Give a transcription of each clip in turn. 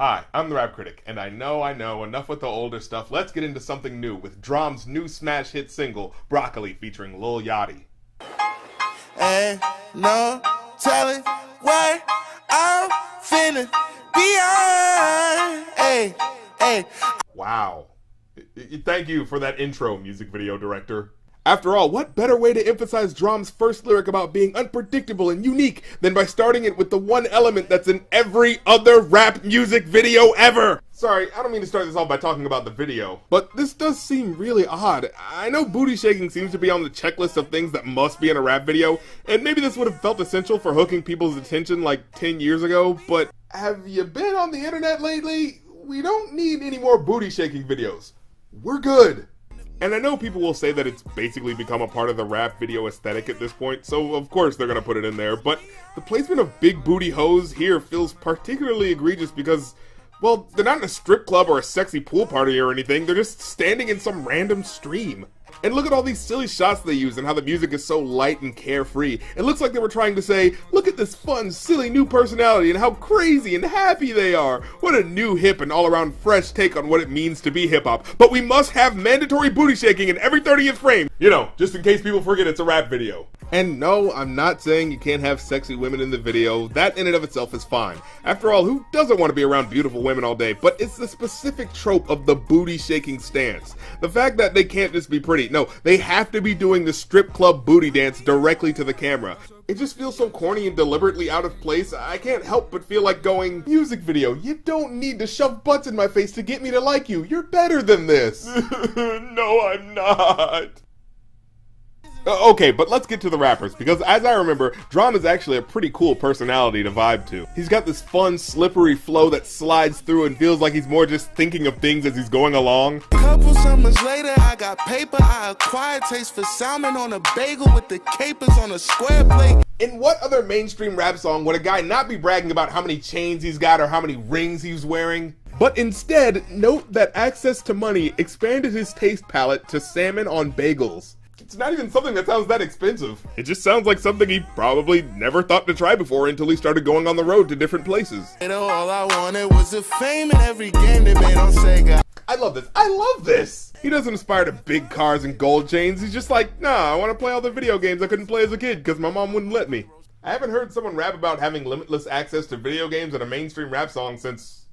Hi, I'm the Rap Critic, and I know, enough with the older stuff. Let's get into something new with D.R.A.M's new smash hit single, Broccoli, featuring Lil Yachty. Ain't no telling what I'm finna be on. Hey, hey. Wow. Thank you for that intro, music video director. After all, what better way to emphasize D.R.A.M's first lyric about being unpredictable and unique than by starting it with the one element that's in every other rap music video ever? Sorry, I don't mean to start this off by talking about the video, but this does seem really odd. I know booty shaking seems to be on the checklist of things that must be in a rap video, and maybe this would have felt essential for hooking people's attention like 10 years ago, but have you been on the internet lately? We don't need any more booty shaking videos. We're good. And I know people will say that it's basically become a part of the rap video aesthetic at this point, so of course they're gonna put it in there, but the placement of big booty hoes here feels particularly egregious because, well, they're not in a strip club or a sexy pool party or anything, they're just standing in some random stream. And look at all these silly shots they use and how the music is so light and carefree. It looks like they were trying to say, look at this fun, silly new personality and how crazy and happy they are. What a new, hip, and all-around fresh take on what it means to be hip-hop. But we must have mandatory booty shaking in every 30th frame. You know, just in case people forget it's a rap video. And no, I'm not saying you can't have sexy women in the video. That in and of itself is fine. After all, who doesn't want to be around beautiful women all day? But it's the specific trope of the booty shaking stance. The fact that they can't just be pretty. No, they have to be doing the strip club booty dance directly to the camera. It just feels so corny and deliberately out of place. I can't help but feel like going, music video, you don't need to shove butts in my face to get me to like you. You're better than this. No, I'm not. Okay, but let's get to the rappers, because as I remember, D.R.A.M is actually a pretty cool personality to vibe to. He's got this fun, slippery flow that slides through and feels like he's more just thinking of things as he's going along. Couple summers later, I got paper. I acquired taste for salmon on a bagel with the capers on a square plate. In what other mainstream rap song would a guy not be bragging about how many chains he's got or how many rings he's wearing? But instead, note that access to money expanded his taste palette to salmon on bagels. It's not even something that sounds that expensive. It just sounds like something he probably never thought to try before until he started going on the road to different places. All I wanted was the fame in every game they made on Sega. I love this. I love this! He doesn't aspire to big cars and gold chains. He's just like, nah, I want to play all the video games I couldn't play as a kid because my mom wouldn't let me. I haven't heard someone rap about having limitless access to video games in a mainstream rap song since,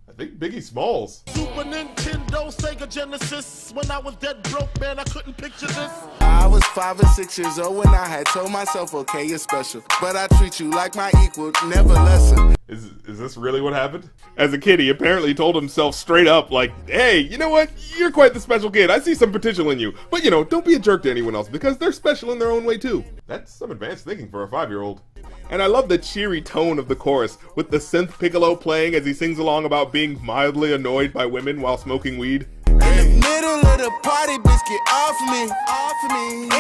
I think, Biggie Smalls. Super Nintendo, Sega Genesis. When I was dead broke, man, I couldn't picture this. I was 5 or 6 years old when I had told myself, okay, you're special, but I treat you like my equal, never lesser. Is this really what happened? As a kid, he apparently told himself straight up, like, hey, you know what? You're quite the special kid. I see some potential in you. But, you know, don't be a jerk to anyone else because they're special in their own way, too. That's some advanced thinking for a 5-year-old. And I love the cheery tone of the chorus, with the synth piccolo playing as he sings along about being mildly annoyed by women while smoking weed. In the middle of the party, bitch, get off me.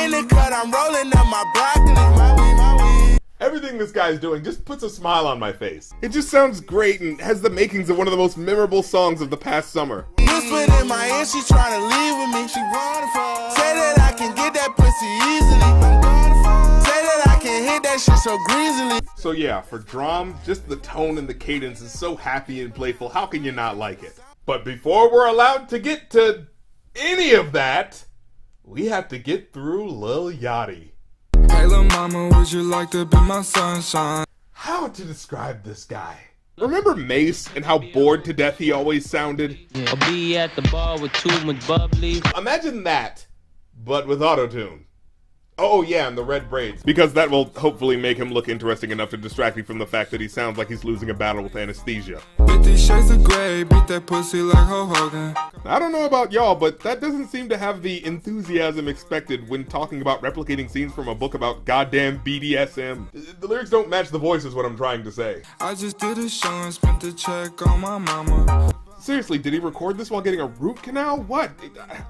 In the cut, I'm rolling up my broccoli, my weed. Everything this guy's doing just puts a smile on my face. It just sounds great and has the makings of one of the most memorable songs of the past summer. Whispered in my ear, she trying to leave with me. She wanna fall. Say that I can get that pussy easily. Say that I can hit that shit so greasily. So yeah, for D.R.A.M, just the tone and the cadence is so happy and playful. How can you not like it? But before we're allowed to get to any of that, we have to get through Lil Yachty. Hey lil' mama, would you like to be my sunshine? How to describe this guy? Remember Mace and how bored to death he always sounded? I'll be at the bar with too much bubbly. Imagine that, but with autotune. Oh yeah, and the red braids. Because that will hopefully make him look interesting enough to distract me from the fact that he sounds like he's losing a battle with anesthesia. 50 shades of gray, beat that pussy like Ho Hogan. I don't know about y'all, but that doesn't seem to have the enthusiasm expected when talking about replicating scenes from a book about goddamn BDSM. The lyrics don't match the voice is what I'm trying to say. I just did a show and spent the check on my mama. Seriously, did he record this while getting a root canal? What?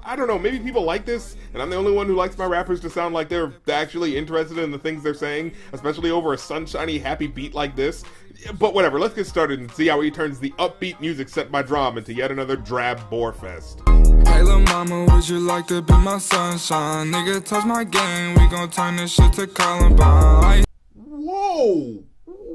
I don't know, maybe people like this, and I'm the only one who likes my rappers to sound like they're actually interested in the things they're saying, especially over a sunshiny, happy beat like this. But whatever, let's get started and see how he turns the upbeat music set by D.R.A.M into yet another drab bore fest. Hey lil' mama, would you like to be my sunshine? Nigga, touch my game, we gon' turn this shit to Columbine. Whoa!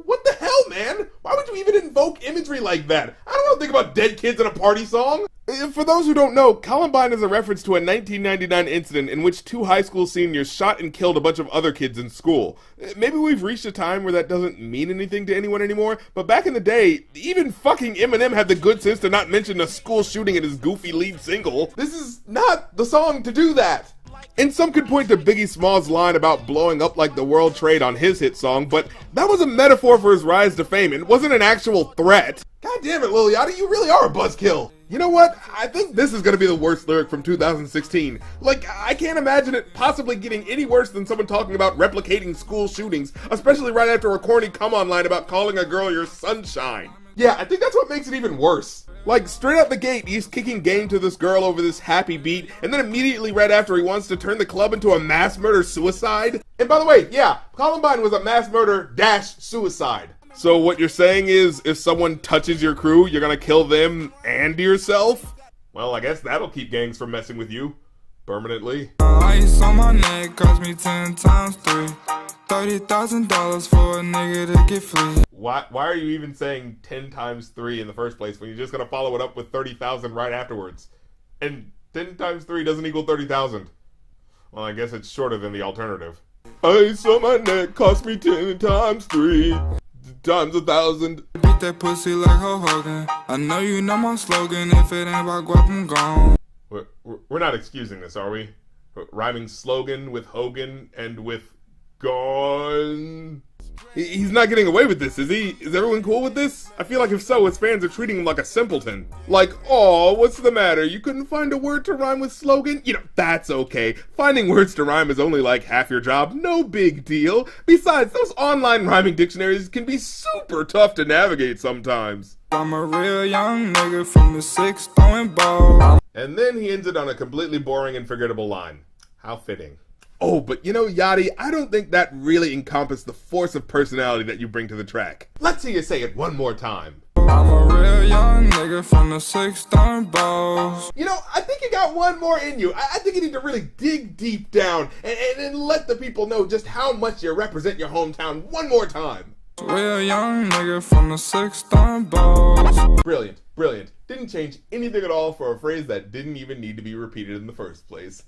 What the hell, man? Why would you even invoke imagery like that? I don't don't think about dead kids in a party song. For those who don't know, Columbine is a reference to a 1999 incident in which 2 high school seniors shot and killed a bunch of other kids in school. Maybe we've reached a time where that doesn't mean anything to anyone anymore, but back in the day, even fucking Eminem had the good sense to not mention a school shooting in his goofy lead single. This is not the song to do that. And some could point to Biggie Smalls' line about blowing up like the World Trade on his hit song, but that was a metaphor for his rise to fame. It wasn't an actual threat. God damn it, Lil Yachty, you really are a buzzkill. You know what? I think this is gonna be the worst lyric from 2016. Like, I can't imagine it possibly getting any worse than someone talking about replicating school shootings, especially right after a corny come-on line about calling a girl your sunshine. Yeah, I think that's what makes it even worse. Like, straight out the gate, he's kicking game to this girl over this happy beat, and then immediately right after he wants to turn the club into a mass murder suicide. And by the way, yeah, Columbine was a mass murder - suicide. So what you're saying is, if someone touches your crew, you're gonna kill them and yourself? Well, I guess that'll keep gangs from messing with you. Permanently. Ice on my neck cost me 10 times 3. $30,000 for a nigga to get free. Why are you even saying 10 times 3 in the first place when you're just gonna follow it up with 30,000 right afterwards? And 10 times 3 doesn't equal 30,000. Well, I guess it's shorter than the alternative. Ice on my neck cost me 10 times 3. Times 1,000. Beat that pussy like Hulk Hogan. I know you know my slogan. If it ain't about guap, I'm gone. We're not excusing this, are we? Rhyming slogan with Hogan and with gone. He's not getting away with this, is he? Is everyone cool with this? I feel like if so, his fans are treating him like a simpleton. Like, oh, what's the matter? You couldn't find a word to rhyme with slogan? You know, that's okay. Finding words to rhyme is only like half your job. No big deal. Besides, those online rhyming dictionaries can be super tough to navigate sometimes. I'm a real young nigga from the 6th throwing ball. And then he ends it on a completely boring and forgettable line. How fitting. Oh, but you know, Yachty, I don't think that really encompassed the force of personality that you bring to the track. Let's see you say it one more time. I'm a real young nigga from the 6th throwing balls. You know, I think you got one more in you. I think you need to really dig deep down and let the people know just how much you represent your hometown one more time. Real young nigga from the 6th throwing balls. Brilliant, brilliant. Didn't change anything at all for a phrase that didn't even need to be repeated in the first place.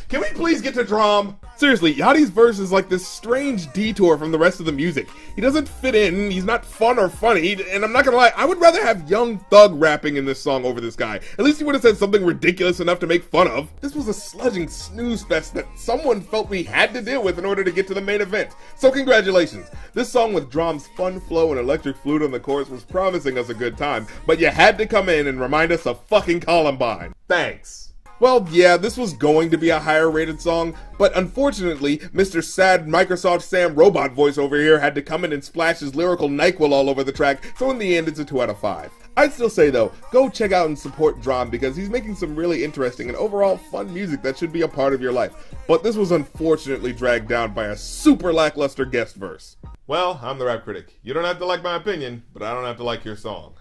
Can we please get to D.R.A.M? Seriously, Yachty's verse is like this strange detour from the rest of the music. He doesn't fit in, he's not fun or funny, and I'm not gonna lie, I would rather have Young Thug rapping in this song over this guy. At least he would have said something ridiculous enough to make fun of. This was a sludging snooze fest that someone felt we had to deal with in order to get to the main event. So congratulations. This song with D.R.A.M's fun flow and electric flute on the chorus was promising us a good time, but you had to come in and remind us of fucking Columbine. Thanks. Well, yeah, this was going to be a higher rated song, but unfortunately, Mr. Sad Microsoft Sam Robot voice over here had to come in and splash his lyrical NyQuil all over the track, so in the end, it's a 2 out of 5. I'd still say though, go check out and support D.R.A.M because he's making some really interesting and overall fun music that should be a part of your life. But this was unfortunately dragged down by a super lackluster guest verse. Well, I'm the Rap Critic. You don't have to like my opinion, but I don't have to like your song.